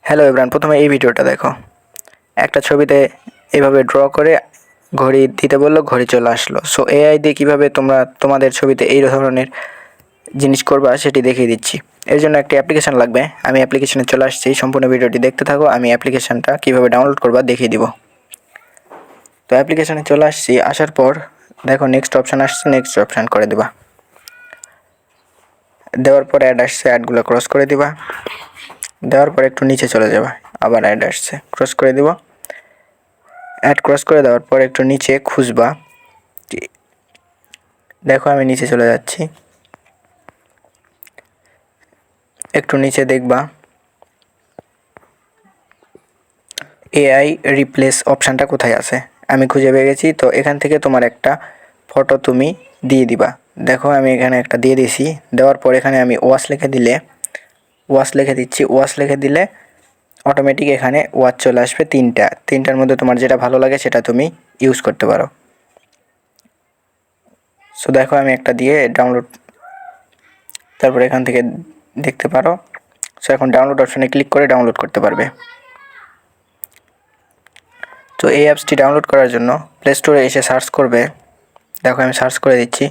Hello everyone, প্রথমে এই ভিডিওটা দেখো। একটা ছবিতে এভাবে ড্র করে ঘড়ি দিতে বললো, ঘড়ি চলে আসলো। সো এআই দিয়ে কীভাবে তোমরা তোমাদের ছবিতে এই ধরনের জিনিস করবা সেটি দেখিয়ে দিচ্ছি। এর জন্য একটি অ্যাপ্লিকেশান লাগবে। আমি অ্যাপ্লিকেশানে চলে আসছি, সম্পূর্ণ ভিডিওটি দেখতে থাকো। আমি অ্যাপ্লিকেশানটা কীভাবে ডাউনলোড করবা দেখিয়ে দিব। তো অ্যাপ্লিকেশানে চলে আসছি, আসার পর দেখো নেক্সট অপশান আসছে, নেক্সট অপশান করে দিবা। দেওয়ার পর অ্যাড আসছে, অ্যাডগুলো ক্রস করে দিবা। দেওয়ার পর একটু নিচে চলে যাবা, আবার অ্যাড আসছে, ক্রস করে দিব। অ্যাড ক্রস করে দেওয়ার পর একটু নিচে খুঁজবা। দেখো আমি নিচে চলে যাচ্ছি, একটু নিচে দেখবা এআই রিপ্লেস অপশানটা কোথায় আছে। আমি খুঁজে পেয়ে গেছি। তো এখান থেকে তোমার একটা ফটো তুমি দিয়ে দিবা। দেখো আমি এখানে একটা দিয়ে দিছি। দেওয়ার পর এখানে আমি ওয়াচ লিখে দিলে, ওয়াচ লিখে দিচ্ছি। ওয়াচ লিখে দিলে অটোমেটিক এখানে ওয়াচ চলে আসবে তিনটার মধ্যে তোমার যেটা ভালো লাগে সেটা তুমি ইউজ করতে পারো। সো দেখো আমি একটা দিয়ে ডাউনলোড, তারপর এখান থেকে দেখতে পারো। সো এখন ডাউনলোড অপশানে ক্লিক করে ডাউনলোড করতে পারবে। তো এই অ্যাপসটি ডাউনলোড করার জন্য প্লে স্টোরে এসে সার্চ করবে। দেখো আমি সার্চ করে দিচ্ছি।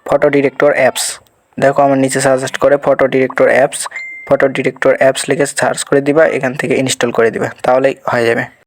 Photo director apps. দেখো আমার নিচে সাজেস্ট করে photo director apps. Photo director apps লিখে সার্চ করে দিবা, এখান থেকে ইনস্টল করে দিবা, তাহলেই হয়ে যাবে।